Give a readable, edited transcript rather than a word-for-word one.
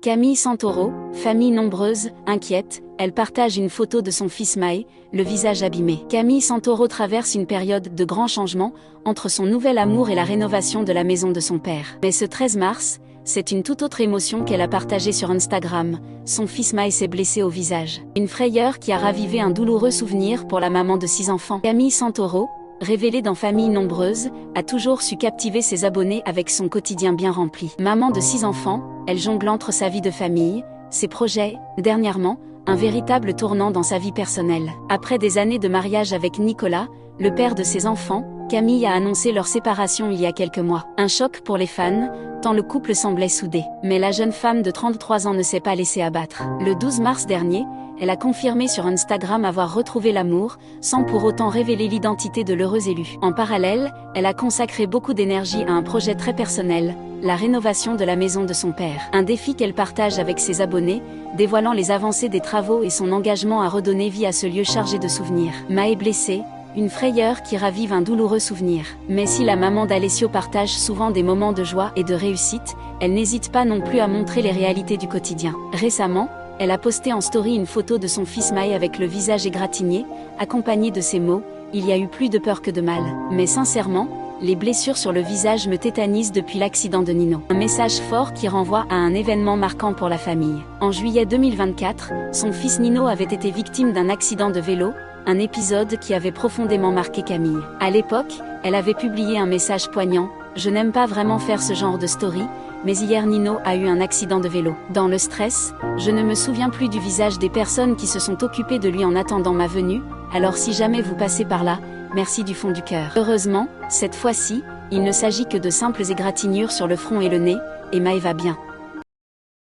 Camille Santoro, famille nombreuse, inquiète, elle partage une photo de son fils Mae, le visage abîmé. Camille Santoro traverse une période de grands changements, entre son nouvel amour et la rénovation de la maison de son père. Mais ce 13 mars, c'est une toute autre émotion qu'elle a partagée sur Instagram. Son fils Mae s'est blessé au visage. Une frayeur qui a ravivé un douloureux souvenir pour la maman de 6 enfants. Camille Santoro, révélée dans Famille nombreuse, a toujours su captiver ses abonnés avec son quotidien bien rempli. Maman de 6 enfants, elle jongle entre sa vie de famille, ses projets, dernièrement, un véritable tournant dans sa vie personnelle. Après des années de mariage avec Nicolas, le père de ses enfants, Camille a annoncé leur séparation il y a quelques mois. Un choc pour les fans, tant le couple semblait soudé. Mais la jeune femme de 33 ans ne s'est pas laissée abattre. Le 12 mars dernier, elle a confirmé sur Instagram avoir retrouvé l'amour, sans pour autant révéler l'identité de l'heureux élu. En parallèle, elle a consacré beaucoup d'énergie à un projet très personnel, la rénovation de la maison de son père. Un défi qu'elle partage avec ses abonnés, dévoilant les avancées des travaux et son engagement à redonner vie à ce lieu chargé de souvenirs. Mae blessée, une frayeur qui ravive un douloureux souvenir. Mais si la maman d'Alessio partage souvent des moments de joie et de réussite, elle n'hésite pas non plus à montrer les réalités du quotidien. Récemment, elle a posté en story une photo de son fils Mae avec le visage égratigné, accompagné de ces mots « Il y a eu plus de peur que de mal ». Mais sincèrement, les blessures sur le visage me tétanisent depuis l'accident de Nino. Un message fort qui renvoie à un événement marquant pour la famille. En juillet 2024, son fils Nino avait été victime d'un accident de vélo, un épisode qui avait profondément marqué Camille. À l'époque, elle avait publié un message poignant « Je n'aime pas vraiment faire ce genre de story, mais hier Nino a eu un accident de vélo. Dans le stress, je ne me souviens plus du visage des personnes qui se sont occupées de lui en attendant ma venue, alors si jamais vous passez par là, merci du fond du cœur. » Heureusement, cette fois-ci, il ne s'agit que de simples égratignures sur le front et le nez, et Mae va bien.